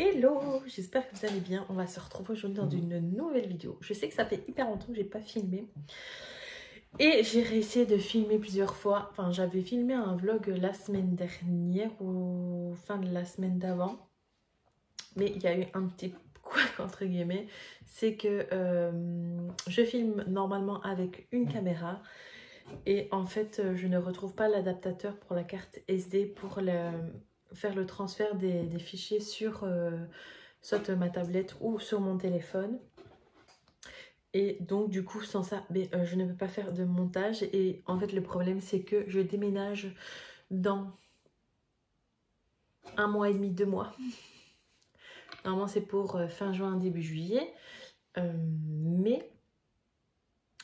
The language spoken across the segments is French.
Hello, j'espère que vous allez bien. On va se retrouver aujourd'hui dans une nouvelle vidéo. Je sais que ça fait hyper longtemps que j'ai pas filmé. Et j'ai réussi de filmer plusieurs fois. Enfin, j'avais filmé un vlog la semaine dernière ou fin de la semaine d'avant. Mais il y a eu un petit couac entre guillemets. C'est que je filme normalement avec une caméra. Et en fait, je ne retrouve pas l'adaptateur pour la carte SD pour faire le transfert des fichiers sur soit ma tablette ou sur mon téléphone. Et donc du coup sans ça je ne peux pas faire de montage. Et en fait le problème c'est que je déménage dans 1 mois et demi, 2 mois. Normalement c'est pour fin juin, début juillet. Mais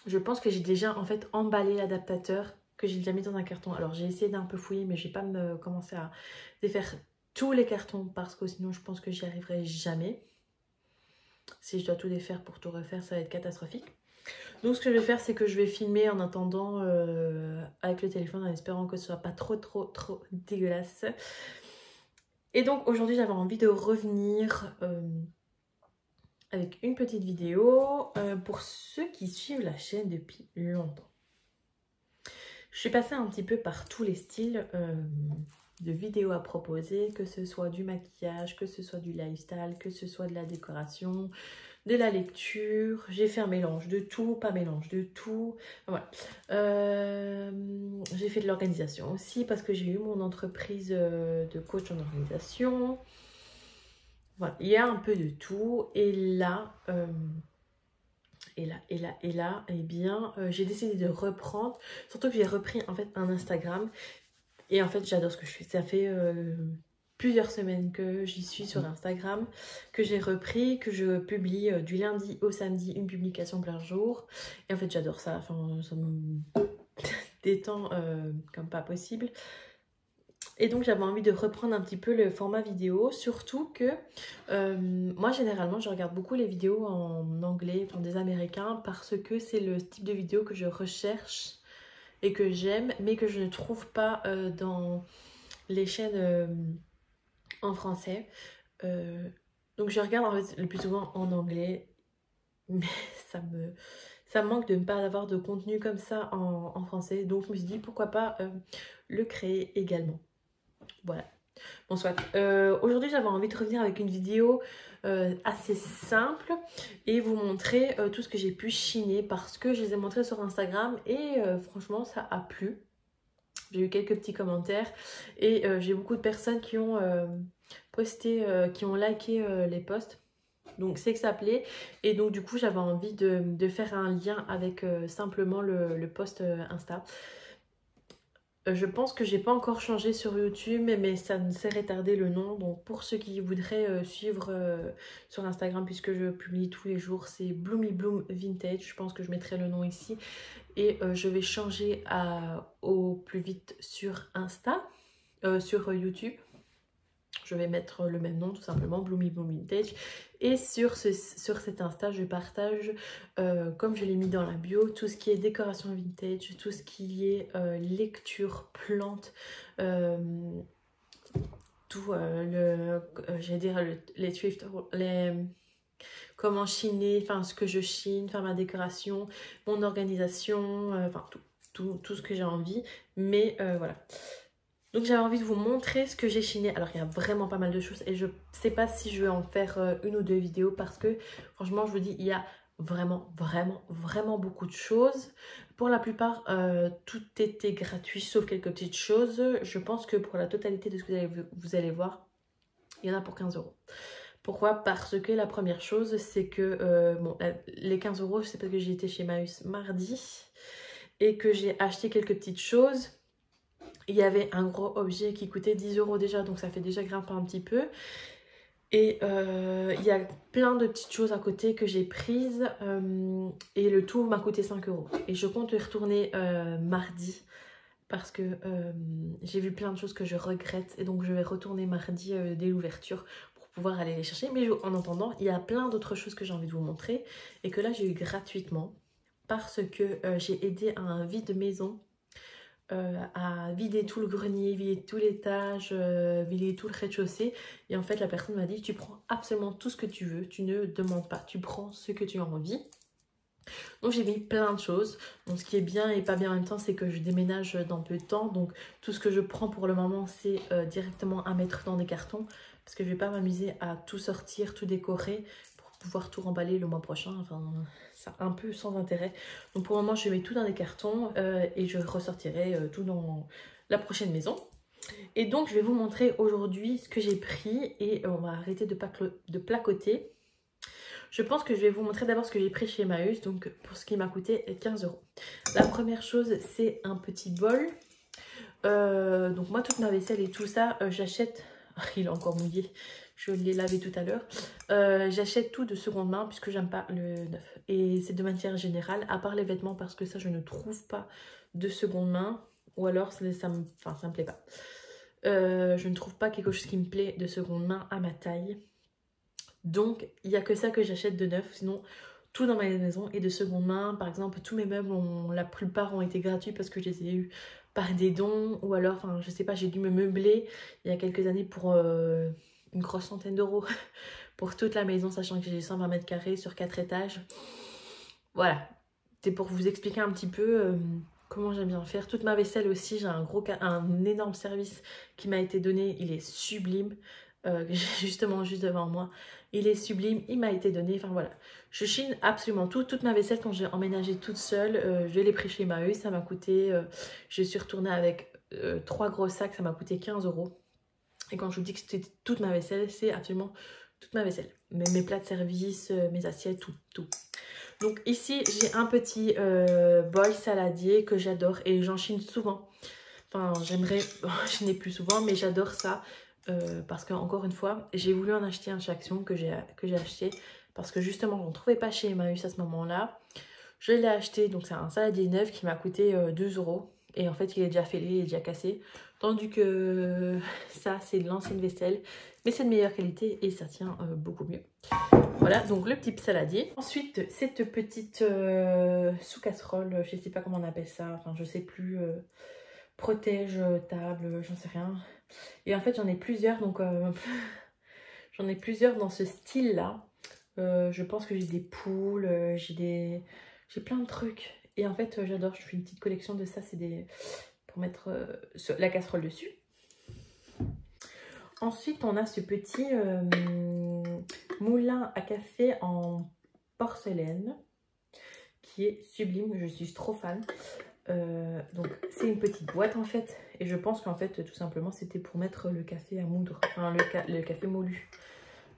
je pense que j'ai déjà en fait emballé l'adaptateur, que j'ai déjà mis dans un carton. Alors j'ai essayé d'un peu fouiller, mais je vais pas me commencer à défaire tous les cartons parce que sinon je pense que j'y arriverai jamais. Si je dois tout défaire pour tout refaire, ça va être catastrophique. Donc ce que je vais faire, c'est que je vais filmer en attendant avec le téléphone en espérant que ce soit pas trop dégueulasse. Et donc aujourd'hui j'avais envie de revenir avec une petite vidéo pour ceux qui suivent la chaîne depuis longtemps. Je suis passée un petit peu par tous les styles de vidéos à proposer, que ce soit du maquillage, que ce soit du lifestyle, que ce soit de la décoration, de la lecture. J'ai fait un mélange de tout, pas mélange de tout. Voilà. J'ai fait de l'organisation aussi parce que j'ai eu mon entreprise de coach en organisation. Voilà, il y a un peu de tout. Et là, eh bien, j'ai décidé de reprendre. Surtout que j'ai repris en fait un Instagram. Et en fait, j'adore ce que je fais. Ça fait plusieurs semaines que j'y suis sur Instagram, que j'ai repris, que je publie du lundi au samedi une publication par jour. Et en fait, j'adore ça. Enfin, ça me détend comme pas possible. Et donc, j'avais envie de reprendre un petit peu le format vidéo. Surtout que moi, généralement, je regarde beaucoup les vidéos en anglais, enfin des Américains, parce que c'est le type de vidéo que je recherche et que j'aime, mais que je ne trouve pas dans les chaînes en français. Donc je regarde en fait le plus souvent en anglais, mais ça me manque de ne pas avoir de contenu comme ça en français. Donc je me suis dit pourquoi pas le créer également. Voilà. Bon soit. Aujourd'hui j'avais envie de revenir avec une vidéo assez simple et vous montrer tout ce que j'ai pu chiner parce que je les ai montrés sur Instagram et franchement ça a plu. J'ai eu quelques petits commentaires et j'ai beaucoup de personnes qui ont posté, qui ont liké les posts. Donc c'est que ça plaît et donc du coup j'avais envie de faire un lien avec simplement le post Insta. Je pense que j'ai pas encore changé sur YouTube, mais ça ne s'est retardé le nom. Donc pour ceux qui voudraient suivre sur Instagram, puisque je publie tous les jours, c'est Bloomy Bloom Vintage. Je pense que je mettrai le nom ici. Et je vais changer au plus vite sur Insta, sur YouTube. Je vais mettre le même nom tout simplement, Bloomy Bloom Vintage. Et sur cet Insta, je partage, comme je l'ai mis dans la bio, tout ce qui est décoration vintage, tout ce qui est lecture, plantes, tout j'allais dire les thrift, comment chiner, enfin ce que je chine, faire ma décoration, mon organisation, enfin tout ce que j'ai envie. Mais voilà. Donc j'avais envie de vous montrer ce que j'ai chiné. Alors il y a vraiment pas mal de choses et je sais pas si je vais en faire une ou deux vidéos parce que franchement je vous dis il y a vraiment beaucoup de choses. Pour la plupart tout était gratuit sauf quelques petites choses. Je pense que pour la totalité de ce que vous allez voir, il y en a pour 15 €. Pourquoi? Parce que la première chose c'est que bon, les 15 € c'est parce que j'ai été chez Emmaüs mardi et que j'ai acheté quelques petites choses. Il y avait un gros objet qui coûtait 10 € déjà, donc ça fait déjà grimper un petit peu. Et il y a plein de petites choses à côté que j'ai prises et le tout m'a coûté 5 €. Et je compte y retourner mardi parce que j'ai vu plein de choses que je regrette. Et donc je vais retourner mardi dès l'ouverture pour pouvoir aller les chercher. Mais en attendant, il y a plein d'autres choses que j'ai envie de vous montrer et que là j'ai eu gratuitement parce que j'ai aidé à un vide-maison à vider tout le grenier, vider tout l'étage, vider tout le rez-de-chaussée. Et en fait, la personne m'a dit, tu prends absolument tout ce que tu veux, tu ne demandes pas, tu prends ce que tu as envie. Donc j'ai mis plein de choses. Donc ce qui est bien et pas bien en même temps, c'est que je déménage dans peu de temps. Donc tout ce que je prends pour le moment, c'est directement à mettre dans des cartons. Parce que je vais pas m'amuser à tout sortir, tout décorer pour pouvoir tout remballer le mois prochain. Enfin, c'est un peu sans intérêt. Donc pour le moment, je mets tout dans des cartons et je ressortirai tout dans la prochaine maison. Et donc je vais vous montrer aujourd'hui ce que j'ai pris et on va arrêter de placoter. Je pense que je vais vous montrer d'abord ce que j'ai pris chez Emmaüs, donc pour ce qui m'a coûté 15 €. La première chose, c'est un petit bol. Donc moi, toute ma vaisselle et tout ça, j'achète... Il est encore mouillé, je l'ai lavé tout à l'heure. J'achète tout de seconde main puisque j'aime pas le neuf. Et c'est de manière générale, à part les vêtements, parce que ça, je ne trouve pas de seconde main. Ou alors, ça me plaît pas. Je ne trouve pas quelque chose qui me plaît de seconde main à ma taille. Donc, il n'y a que ça que j'achète de neuf. Sinon, tout dans ma maison est de seconde main. Par exemple, tous mes meubles, la plupart ont été gratuits parce que je les ai eus par des dons. Ou alors, enfin, je sais pas, j'ai dû me meubler il y a quelques années pour une grosse centaine d'euros pour toute la maison, sachant que j'ai 120 mètres carrés sur 4 étages. Voilà, c'est pour vous expliquer un petit peu comment j'aime bien faire. Toute ma vaisselle aussi, j'ai un énorme service qui m'a été donné. Il est sublime. Justement juste devant moi, il est sublime, il m'a été donné, enfin voilà, je chine absolument tout, toute ma vaisselle. Quand j'ai emménagé toute seule, je l'ai pris chez Emmaüs, ça m'a coûté, je suis retournée avec 3 gros sacs, ça m'a coûté 15 €. Et quand je vous dis que c'était toute ma vaisselle, c'est absolument toute ma vaisselle, mes plats de service, mes assiettes, tout. Donc ici j'ai un petit bol saladier que j'adore et j'en chine souvent. Enfin, j'aimerais chiner plus souvent, mais j'adore ça. Parce que encore une fois, j'ai voulu en acheter un chez Action que j'ai acheté parce que justement je ne trouvais pas chez Emmaüs à ce moment-là. Je l'ai acheté, donc c'est un saladier neuf qui m'a coûté 2 € et en fait il est déjà fêlé, il est déjà cassé. Tandis que ça c'est de l'ancienne vaisselle, mais c'est de meilleure qualité et ça tient beaucoup mieux. Voilà, donc le petit saladier. Ensuite, cette petite sous-casserole, je ne sais pas comment on appelle ça, enfin je sais plus, protège table, j'en sais rien. Et en fait j'en ai plusieurs, donc j'en ai plusieurs dans ce style là. Je pense que j'ai des poules, j'ai plein de trucs. Et en fait j'adore, je fais une petite collection de ça, c'est des pour mettre la casserole dessus. Ensuite on a ce petit moulin à café en porcelaine qui est sublime, je suis trop fan. Donc c'est une petite boîte en fait, et je pense qu'en fait tout simplement c'était pour mettre le café à moudre, enfin le café moulu.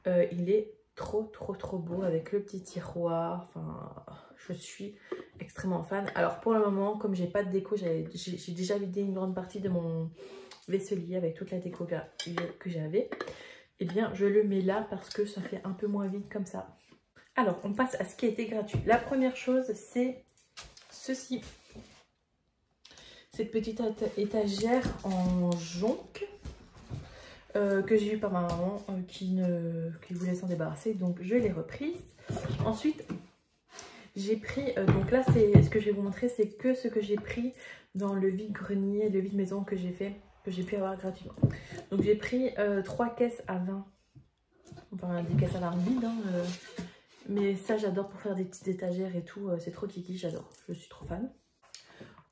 Il est trop beau avec le petit tiroir, enfin je suis extrêmement fan. Alors pour le moment, comme j'ai pas de déco, j'ai déjà vidé une grande partie de mon vaisselier avec toute la déco que j'avais, et bien je le mets là parce que ça fait un peu moins vide comme ça. Alors on passe à ce qui a été gratuit. La première chose c'est ceci. Cette petite étagère en jonc que j'ai eu par ma maman qui voulait s'en débarrasser, donc je l'ai reprise. Ensuite j'ai pris, donc là c'est ce que je vais vous montrer, c'est que ce que j'ai pris dans le vide-grenier, le vide-maison que j'ai fait, que j'ai pu avoir gratuitement. Donc j'ai pris 3 caisses à vin, enfin des caisses à vin vides, hein, mais ça j'adore pour faire des petites étagères et tout, c'est trop kiki, j'adore, je suis trop fan.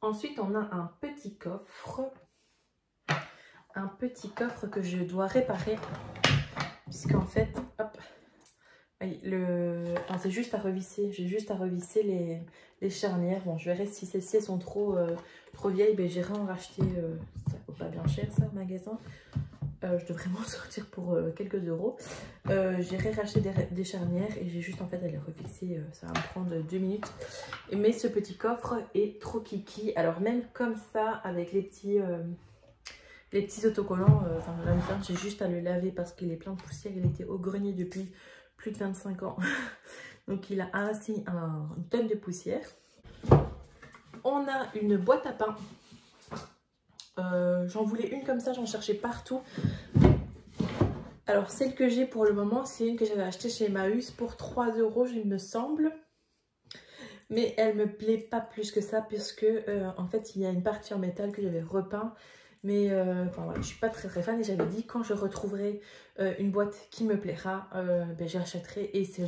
Ensuite, on a un petit coffre que je dois réparer, puisqu'en fait, hop, enfin, c'est juste à revisser, j'ai juste à revisser les charnières. Bon, je verrai si celles-ci sont trop vieilles, ben, j'irai en racheter, ça coûte pas bien cher ça au magasin. Je devrais m'en sortir pour quelques euros. J'irai racheter des charnières et j'ai juste en fait à les refixer, ça va me prendre 2 minutes. Mais ce petit coffre est trop kiki. Alors même comme ça, avec les petits autocollants, enfin là j'ai juste à le laver parce qu'il est plein de poussière. Il était au grenier depuis plus de 25 ans. Donc il a ainsi une tonne de poussière. On a une boîte à pain. J'en voulais une comme ça, j'en cherchais partout. Alors celle que j'ai pour le moment, c'est une que j'avais achetée chez Emmaüs pour 3 € il me semble. Mais elle me plaît pas plus que ça puisque en fait il y a une partie en métal que j'avais repeint. Mais enfin, voilà, je suis pas très fan et j'avais dit quand je retrouverai une boîte qui me plaira, ben, j'achèterai. Et c'est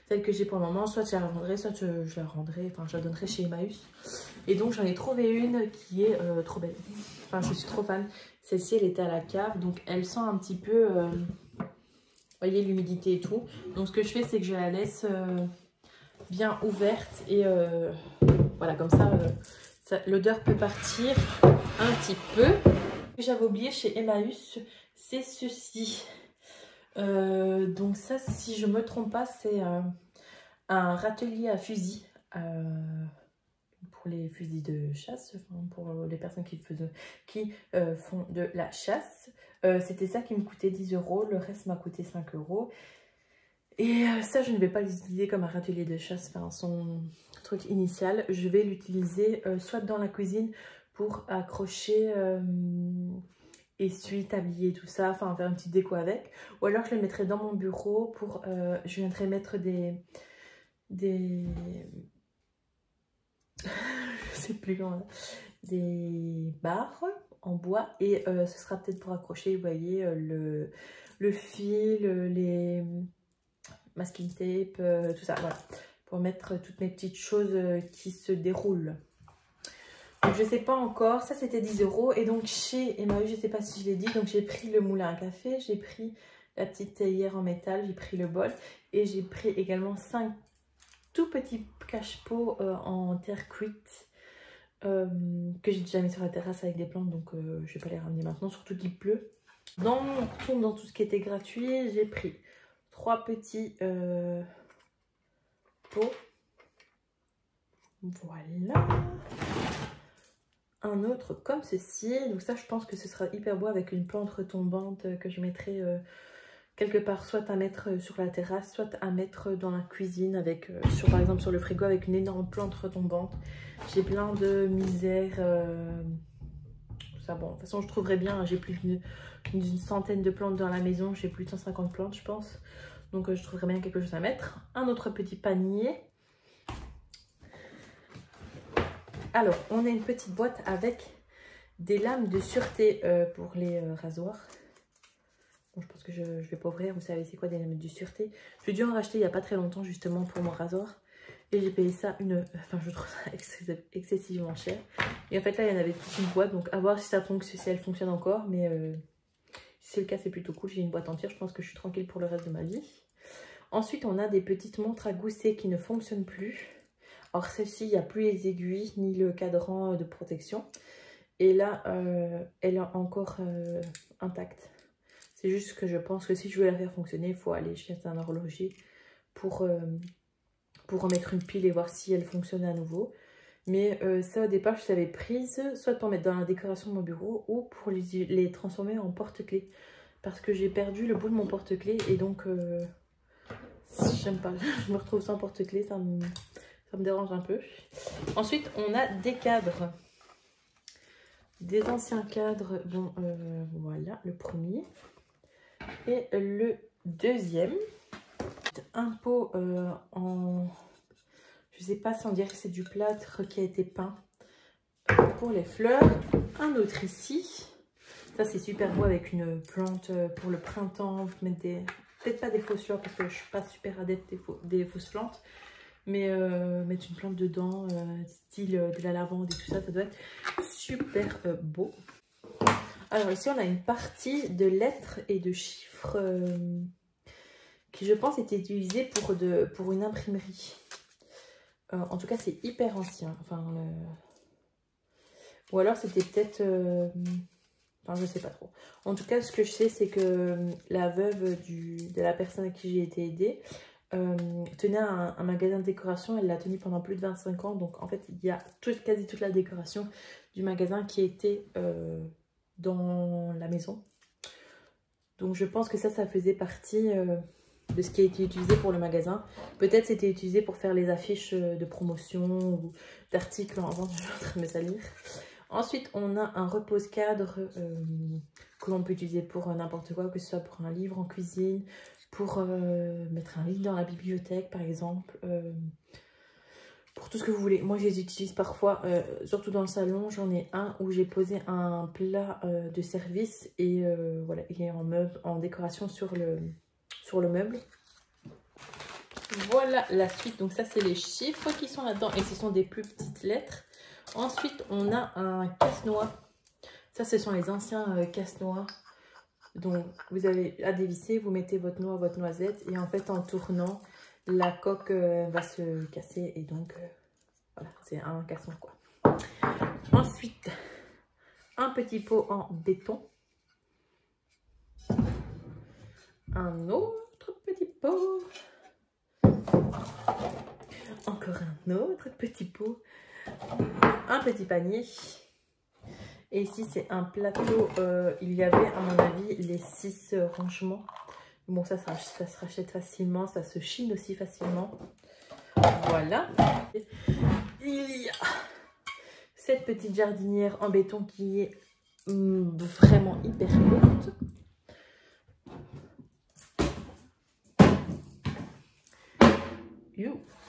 celle que j'ai pour le moment, soit je la revendrai, soit je la rendrai, enfin je la donnerai chez Emmaüs. Et donc j'en ai trouvé une qui est trop belle. Enfin je suis trop fan. Celle-ci elle était à la cave donc elle sent un petit peu, vous voyez l'humidité et tout. Donc ce que je fais c'est que je la laisse bien ouverte et voilà comme ça, l'odeur peut partir un petit peu. Ce que j'avais oublié chez Emmaüs, c'est ceci. Donc ça, si je me trompe pas, c'est un râtelier à fusil. Pour les fusils de chasse, enfin, pour les personnes qui font de la chasse. C'était ça qui me coûtait 10 €, le reste m'a coûté 5 €. Et ça, je ne vais pas l'utiliser comme un râtelier de chasse, enfin son truc initial. Je vais l'utiliser soit dans la cuisine pour accrocher essuie, tablier, tout ça, enfin faire une petite déco avec. Ou alors je le mettrai dans mon bureau pour, je viendrai mettre je sais plus comment, des barres en bois et ce sera peut-être pour accrocher, vous voyez, le fil, les masking tape, tout ça, voilà, pour mettre toutes mes petites choses qui se déroulent. Donc je sais pas encore, ça c'était 10 € et donc chez Emmaüs, je sais pas si je l'ai dit, donc j'ai pris le moulin à café, j'ai pris la petite théière en métal, j'ai pris le bol et j'ai pris également 5 tout petits cache-pots en terre cuite que j'ai déjà mis sur la terrasse avec des plantes, donc je vais pas les ramener maintenant, surtout qu'il pleut. On retourne dans tout ce qui était gratuit, j'ai pris 3 petits pots, voilà, un autre comme ceci, donc ça je pense que ce sera hyper beau avec une plante retombante que je mettrai quelque part, soit à mettre sur la terrasse, soit à mettre dans la cuisine avec, par exemple sur le frigo avec une énorme plante retombante. J'ai plein de misère, tout ça, bon de toute façon je trouverai bien, j'ai plus d'une centaine de plantes dans la maison, j'ai plus de 150 plantes je pense, donc je trouverai bien quelque chose à mettre. Un autre petit panier. Alors on a une petite boîte avec des lames de sûreté pour les rasoirs. Bon, je pense que je vais pas ouvrir, vous savez c'est quoi des lames de sûreté. J'ai dû en racheter il n'y a pas très longtemps justement pour mon rasoir. Et j'ai payé ça enfin je trouve ça excessivement cher. Et en fait là il y en avait toute une boîte, donc à voir si si elle fonctionne encore. Mais si c'est le cas c'est plutôt cool, j'ai une boîte entière, je pense que je suis tranquille pour le reste de ma vie. Ensuite on a des petites montres à gousset qui ne fonctionnent plus. Alors celle-ci il n'y a plus les aiguilles ni le cadran de protection. Et là elle est encore intacte. C'est juste que je pense que si je veux la faire fonctionner, il faut aller chez un horloger pour remettre une pile et voir si elle fonctionne à nouveau. Mais ça, au départ, je l'avais prise soit pour mettre dans la décoration de mon bureau ou pour les transformer en porte-clés. Parce que j'ai perdu le bout de mon porte-clés et donc, j'aime pas. Je me retrouve sans porte-clés, ça me dérange un peu. Ensuite, on a des cadres. Des anciens cadres. Bon, voilà, le premier. Et le deuxième, un pot en, je sais pas si on dirait que c'est du plâtre qui a été peint pour les fleurs. Un autre ici, ça c'est super beau avec une plante pour le printemps. Vous mettez peut-être pas des fausses fleurs parce que je suis pas super adepte des fausses plantes, mais mettre une plante dedans, style de la lavande et tout ça, ça doit être super beau. Alors ici on a une partie de lettres et de chiffres qui je pense était utilisée pour une imprimerie. En tout cas c'est hyper ancien. Enfin, ou alors c'était peut-être... Enfin je sais pas trop. En tout cas ce que je sais c'est que la veuve de la personne à qui j'ai été aidée tenait un magasin de décoration. Elle l'a tenu pendant plus de 25 ans. Donc en fait il y a quasi toute la décoration du magasin qui était... dans la maison. Donc je pense que ça faisait partie de ce qui a été utilisé pour le magasin. Peut-être c'était utilisé pour faire les affiches de promotion ou d'articles en vente. Je suis en train de me salir. Ensuite on a un repose-cadre que l'on peut utiliser pour n'importe quoi, que ce soit pour un livre en cuisine, pour mettre un livre dans la bibliothèque par exemple, pour tout ce que vous voulez. Moi, je les utilise parfois, surtout dans le salon. J'en ai un où j'ai posé un plat de service et voilà, il est en décoration sur le meuble. Voilà la suite. Donc ça, c'est les chiffres qui sont là-dedans et ce sont des plus petites lettres. Ensuite, on a un casse-noix. Ça, ce sont les anciens casse-noix. Donc, vous avez à dévisser, vous mettez votre noix, votre noisette et en fait, en tournant, la coque va se casser et donc, voilà, c'est un casse-noix quoi. Ensuite, un petit pot en béton. Un autre petit pot. Encore un autre petit pot. Un petit panier. Et ici, c'est un plateau. Il y avait, à mon avis, les 6 rangements. Bon, ça se rachète facilement. Ça se chine aussi facilement. Voilà. Il y a cette petite jardinière en béton qui est vraiment hyper lourde.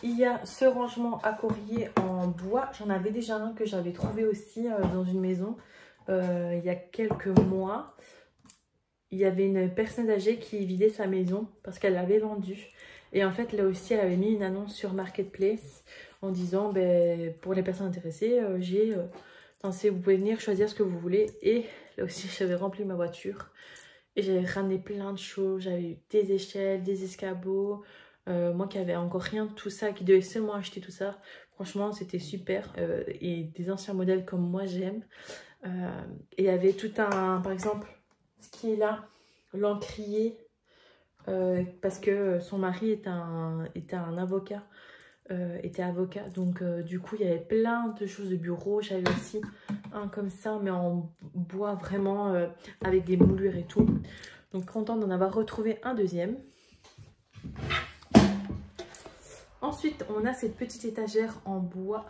Il y a ce rangement à courrier en bois. J'en avais déjà un que j'avais trouvé aussi dans une maison il y a quelques mois. Il y avait une personne âgée qui vidait sa maison parce qu'elle l'avait vendue. Et en fait, là aussi, elle avait mis une annonce sur Marketplace en disant, ben, pour les personnes intéressées, vous pouvez venir choisir ce que vous voulez. Et là aussi, j'avais rempli ma voiture. Et j'avais ramené plein de choses. J'avais eu des échelles, des escabeaux. Moi qui avais encore rien de tout ça, qui devait seulement acheter tout ça. Franchement, c'était super. Et des anciens modèles comme moi, j'aime. Et il y avait tout un, par exemple, ce qui est là, l'encrier. Parce que son mari était un avocat. Était avocat. Donc, du coup, il y avait plein de choses de bureau. J'avais aussi un comme ça, mais en bois vraiment, avec des moulures et tout. Donc, contente d'en avoir retrouvé un deuxième. Ensuite, on a cette petite étagère en bois,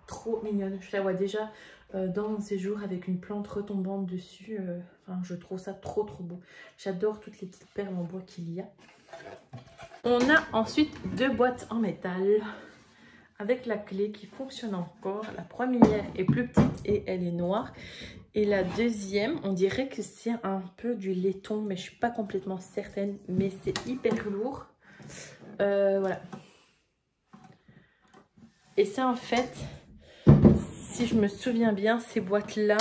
trop mignonne. Je la vois déjà dans mon séjour avec une plante retombante dessus. Enfin, je trouve ça trop beau. J'adore toutes les petites perles en bois qu'il y a. On a ensuite 2 boîtes en métal avec la clé qui fonctionne encore. La première est plus petite et elle est noire. Et la deuxième, on dirait que c'est un peu du laiton, mais je ne suis pas complètement certaine. Mais c'est hyper lourd. Voilà. Et ça, en fait, si je me souviens bien, ces boîtes-là,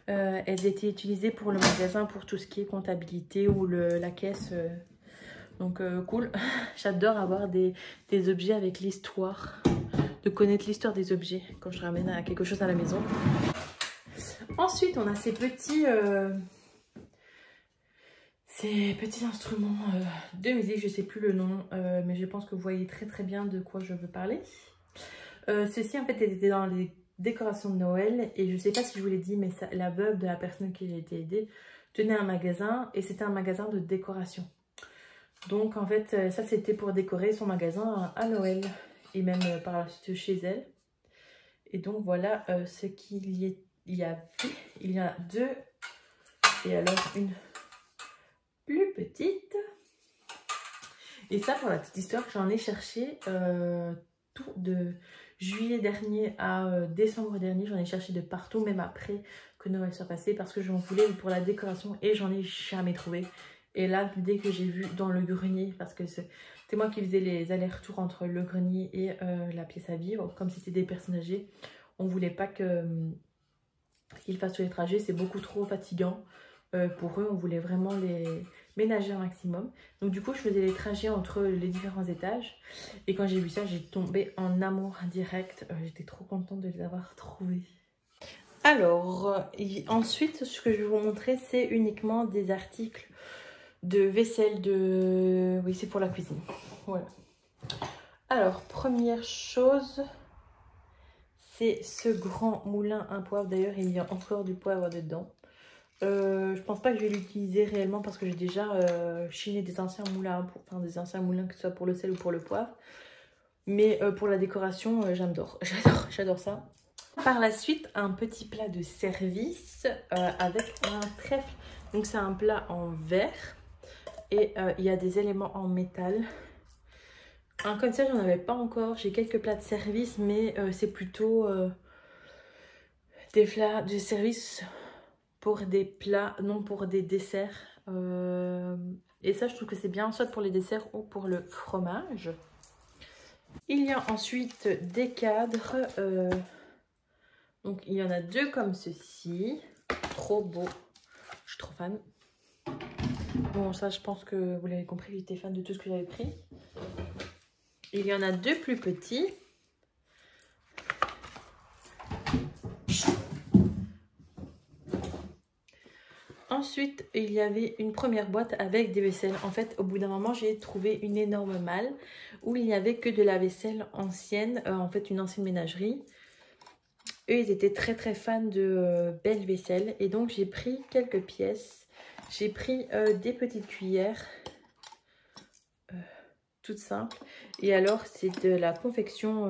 elles étaient utilisées pour le magasin, pour tout ce qui est comptabilité ou la caisse. Donc, cool. J'adore avoir des objets avec l'histoire, de connaître l'histoire des objets quand je ramène à quelque chose à la maison. Ensuite, on a ces petits instruments de musique. Je ne sais plus le nom, mais je pense que vous voyez très bien de quoi je veux parler. Ceci en fait était dans les décorations de Noël et je sais pas si je vous l'ai dit, mais ça, la veuve de la personne qui j'ai été aidée tenait un magasin et c'était un magasin de décoration. Donc en fait ça c'était pour décorer son magasin à Noël et même par la suite chez elle. Et donc voilà ce qu'il y a. Il y en a 2 et alors une plus petite. Et ça, pour la petite histoire, j'en ai cherché tout de juillet dernier à décembre dernier. J'en ai cherché de partout, même après que Noël soit passé, parce que j'en voulais pour la décoration et j'en ai jamais trouvé. Et là, dès que j'ai vu dans le grenier, parce que c'était moi qui faisais les allers-retours entre le grenier et la pièce à vivre, comme c'était des personnes âgées, on voulait pas qu'ils fassent tous les trajets, c'est beaucoup trop fatigant. Pour eux, on voulait vraiment les ménager un maximum. Donc du coup, je faisais les trajets entre les différents étages. Et quand j'ai vu ça, j'ai tombé en amour direct. J'étais trop contente de les avoir trouvés. Alors, ensuite, ce que je vais vous montrer, c'est uniquement des articles de vaisselle de... Oui, c'est pour la cuisine. Voilà. Alors, première chose, c'est ce grand moulin à poivre. D'ailleurs, il y a encore du poivre dedans. Je pense pas que je vais l'utiliser réellement parce que j'ai déjà chiné des anciens moulins, des anciens moulins que ce soit pour le sel ou pour le poivre. Mais pour la décoration, j'adore ça. Par la suite, un petit plat de service avec un trèfle. Donc c'est un plat en verre et il y a des éléments en métal. un comme ça, j'en avais pas encore. J'ai quelques plats de service, mais c'est plutôt des plats de service pour des plats, non pour des desserts. Et ça, je trouve que c'est bien, soit pour les desserts ou pour le fromage. Il y a ensuite des cadres. Donc, il y en a 2 comme ceci. Trop beau. Je suis trop fan. Bon, ça, je pense que vous l'avez compris, j'étais fan de tout ce que j'avais pris. Il y en a 2 plus petits. Ensuite, il y avait une première boîte avec des vaisselles. En fait, au bout d'un moment, j'ai trouvé une énorme malle où il n'y avait que de la vaisselle ancienne, en fait une ancienne ménagerie. Eux, ils étaient très très fans de belle vaisselle et donc j'ai pris quelques pièces. J'ai pris des petites cuillères, toutes simples. Et alors, c'est de la confection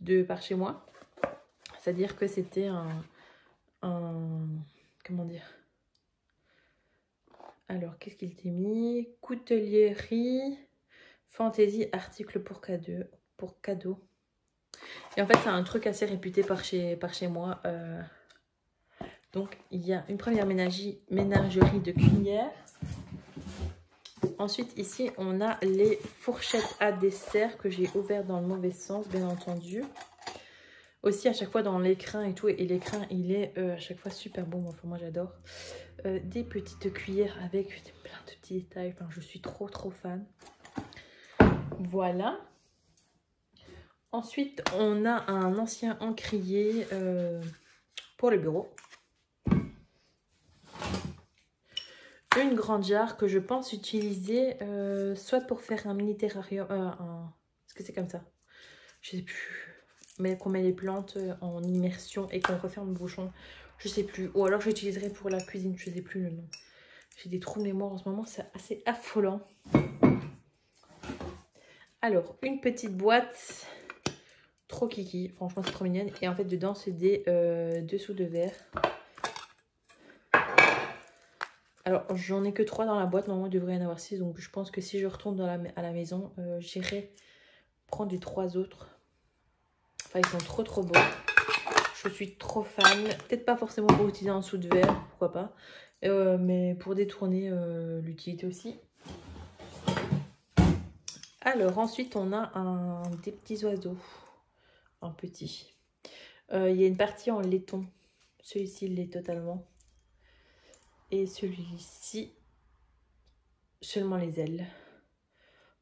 de par chez moi. C'est-à-dire que c'était comment dire? Alors, qu'est-ce qu'il t'est mis? Coutellerie, fantaisie, article pour cadeau. Et en fait, c'est un truc assez réputé par chez moi. Donc, il y a une première ménagerie de cuillères. Ensuite, ici, on a les fourchettes à dessert que j'ai ouvertes dans le mauvais sens, bien entendu. Aussi, à chaque fois dans l'écrin et tout. Et l'écrin, il est à chaque fois super bon. Enfin, moi, j'adore. Des petites cuillères avec plein de petits détails. Enfin, je suis trop fan. Voilà. Ensuite, on a un ancien encrier pour le bureau. Une grande jarre que je pense utiliser soit pour faire un mini terrarium. Est-ce que c'est comme ça? Je sais plus. Mais qu'on met les plantes en immersion et qu'on referme le bouchon. Je sais plus. Ou alors j'utiliserai pour la cuisine. Je sais plus le nom. J'ai des trous de mémoire en ce moment. C'est assez affolant. Alors, une petite boîte. Trop kiki. Franchement, c'est trop mignonne. Et en fait, dedans, c'est des dessous de verre. Alors, j'en ai que 3 dans la boîte. Normalement, il devrait y en avoir 6. Donc, je pense que si je retourne à la maison, j'irai prendre les 3 autres. Enfin, ils sont trop beaux. Je suis trop fan. Peut-être pas forcément pour utiliser en dessous de verre. Pourquoi pas. Mais pour détourner l'utilité aussi. Alors, ensuite, on a des petits oiseaux. Un petit. Il y a une partie en laiton. Celui-ci, il l'est totalement. Et celui-ci, seulement les ailes.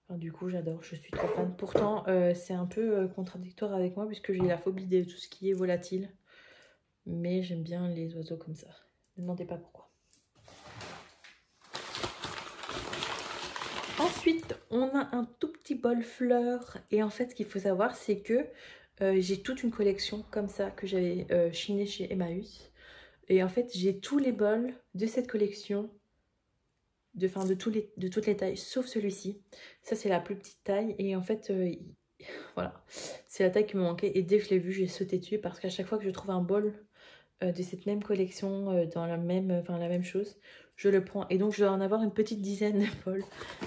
Enfin, du coup, j'adore, je suis trop fan. Pourtant, c'est un peu contradictoire avec moi puisque j'ai la phobie de tout ce qui est volatile. Mais j'aime bien les oiseaux comme ça. Ne me demandez pas pourquoi. Ensuite, on a un tout petit bol fleurs. Et en fait, ce qu'il faut savoir, c'est que j'ai toute une collection comme ça que j'avais chiné chez Emmaüs. Et en fait, j'ai tous les bols de cette collection, de toutes les tailles, sauf celui-ci. Ça, c'est la plus petite taille. Et en fait, voilà, c'est la taille qui me manquait. Et dès que je l'ai vu, j'ai sauté dessus parce qu'à chaque fois que je trouve un bol de cette même collection, dans la même chose, je le prends. Et donc, je dois en avoir une petite dizaine de bols.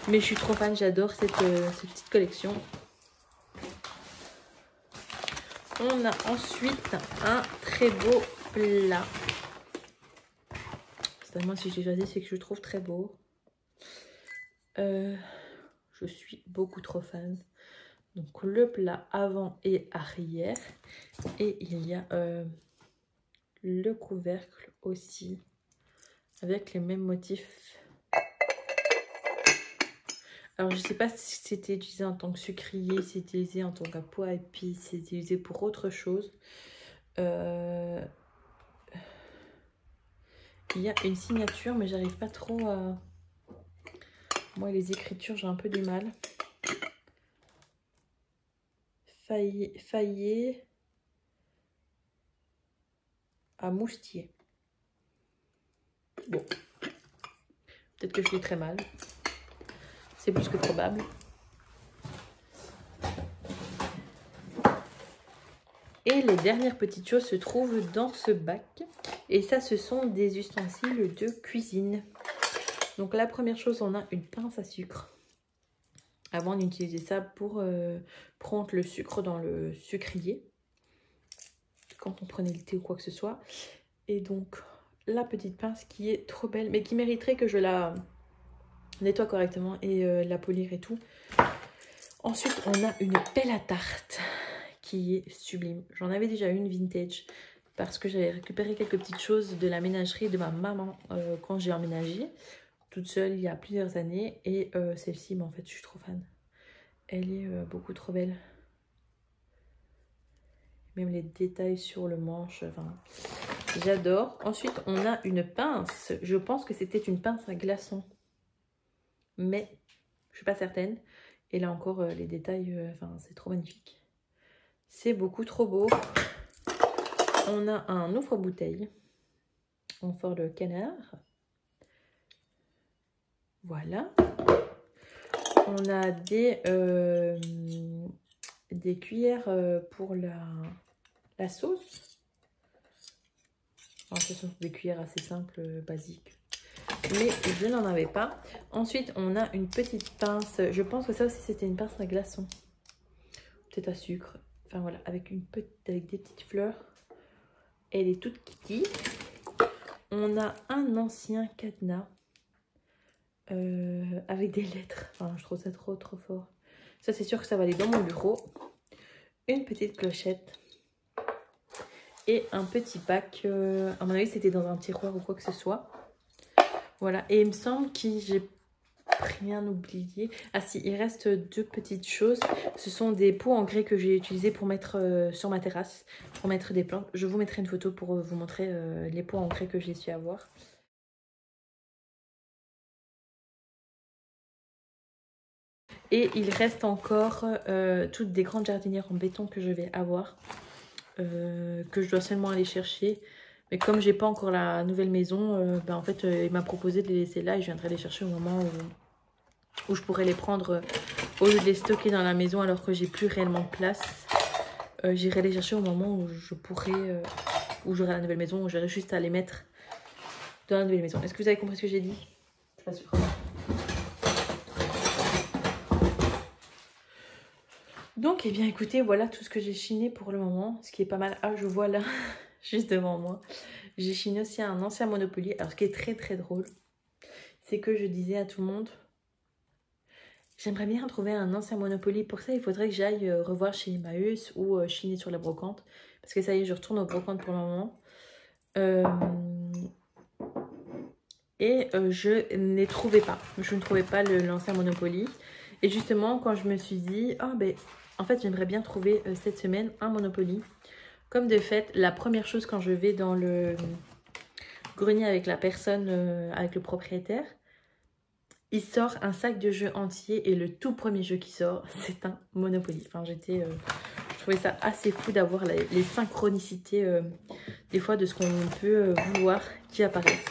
Mais je suis trop fan, j'adore cette petite collection. On a ensuite un très beau plat. Moi, si j'ai choisi, c'est que je trouve très beau. Je suis beaucoup trop fan. Donc, le plat avant et arrière. Et il y a le couvercle aussi. Avec les mêmes motifs. Alors, je ne sais pas si c'était utilisé en tant que sucrier, si c'était utilisé en tant qu'à pois à épices, si c'était utilisé pour autre chose. Il y a une signature, mais j'arrive pas trop à... Moi, les écritures, j'ai un peu du mal. Faillé à Moustier. Bon. Peut-être que je lis très mal. C'est plus que probable. Et les dernières petites choses se trouvent dans ce bac. Et ça, ce sont des ustensiles de cuisine. Donc la première chose, on a une pince à sucre. Avant, on utilisait ça pour prendre le sucre dans le sucrier. Quand on prenait le thé ou quoi que ce soit. Et donc, la petite pince qui est trop belle, mais qui mériterait que je la nettoie correctement et la polir et tout. Ensuite, on a une pelle à tarte qui est sublime. J'en avais déjà une vintage parce que j'avais récupéré quelques petites choses de la ménagerie de ma maman quand j'ai emménagé toute seule il y a plusieurs années. Et celle-ci, en fait, je suis trop fan. Elle est beaucoup trop belle. Même les détails sur le manche, enfin, j'adore. Ensuite, on a une pince. Je pense que c'était une pince à glaçons. Mais je suis pas certaine. Et là encore, les détails, enfin, c'est trop magnifique. C'est beaucoup trop beau. On a un ouvre-bouteille en forme de canard. Voilà. On a des cuillères pour la sauce. Alors, ce sont des cuillères assez simples, basiques. Mais je n'en avais pas. Ensuite, on a une petite pince. Je pense que ça aussi, c'était une pince à glaçons. Peut-être à sucre. Enfin, voilà, avec des petites fleurs. Elle est toute kitty. On a un ancien cadenas avec des lettres. Enfin, je trouve ça trop fort. Ça, c'est sûr que ça va aller dans mon bureau. Une petite clochette. Et un petit pack. À mon avis, c'était dans un tiroir ou quoi que ce soit. Voilà. Et il me semble que j'ai rien oublié. Ah si, il reste deux petites choses. Ce sont des pots en grès que j'ai utilisés pour mettre sur ma terrasse. Pour mettre des plantes. Je vous mettrai une photo pour vous montrer les pots en grès que j'ai su avoir. Et il reste encore toutes des grandes jardinières en béton que je vais avoir. Que je dois seulement aller chercher. Mais comme j'ai pas encore la nouvelle maison, en fait, il m'a proposé de les laisser là et je viendrai les chercher au moment où je pourrais les prendre au lieu de les stocker dans la maison alors que j'ai plus réellement de place. J'irai les chercher au moment où je pourrai, où j'aurai la nouvelle maison, où j'aurai juste à les mettre dans la nouvelle maison. Est-ce que vous avez compris ce que j'ai dit? Je suis pas sûre. Donc, eh bien, écoutez, voilà tout ce que j'ai chiné pour le moment, ce qui est pas mal. Ah, je vois là, juste devant moi, j'ai chiné aussi un ancien Monopoly. Alors, ce qui est très drôle, c'est que je disais à tout le monde, j'aimerais bien trouver un ancien Monopoly. Pour ça, il faudrait que j'aille revoir chez Emmaüs ou chiner sur la brocante. Parce que ça y est, je retourne aux brocantes pour le moment. Je ne trouvais pas. Je ne trouvais pas l'ancien Monopoly. Et justement, quand je me suis dit, oh, ben, en fait, j'aimerais bien trouver cette semaine un Monopoly. Comme de fait, la première chose quand je vais dans le grenier avec la personne, avec le propriétaire, il sort un sac de jeux entier et le tout premier jeu qui sort, c'est un Monopoly. Enfin, je trouvais ça assez fou d'avoir les synchronicités des fois de ce qu'on peut vouloir qui apparaissent.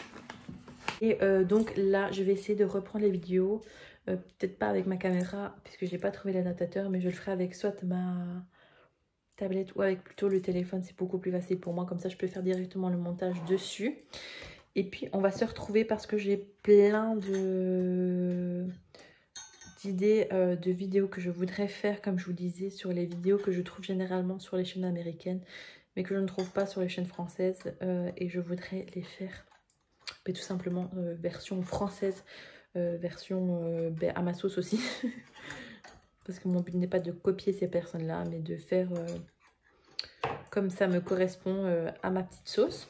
Et donc là, je vais essayer de reprendre les vidéos. Peut-être pas avec ma caméra, puisque j'ai pas trouvé l'adaptateur, mais je le ferai avec soit ma tablette ou avec plutôt le téléphone. C'est beaucoup plus facile pour moi, comme ça je peux faire directement le montage dessus. Et puis on va se retrouver parce que j'ai plein d'idées de vidéos que je voudrais faire, comme je vous disais, sur les vidéos que je trouve généralement sur les chaînes américaines, mais que je ne trouve pas sur les chaînes françaises. Et je voudrais les faire, mais tout simplement version française. Version à ma sauce aussi. Parce que mon but n'est pas de copier ces personnes-là, mais de faire comme ça me correspond à ma petite sauce.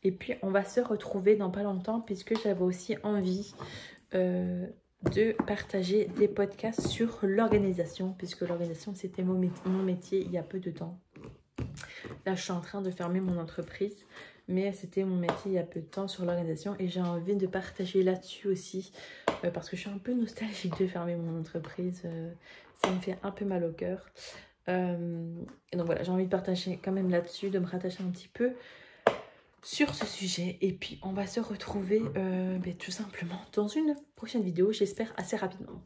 Et puis, on va se retrouver dans pas longtemps, puisque j'avais aussi envie de partager des podcasts sur l'organisation, puisque l'organisation, c'était mon métier il y a peu de temps. Là, je suis en train de fermer mon entreprise. Mais c'était mon métier il y a peu de temps sur l'organisation et j'ai envie de partager là-dessus aussi parce que je suis un peu nostalgique de fermer mon entreprise. Ça me fait un peu mal au cœur. Et donc voilà, j'ai envie de partager quand même là-dessus, de me rattacher un petit peu sur ce sujet. Et puis on va se retrouver tout simplement dans une prochaine vidéo, j'espère assez rapidement.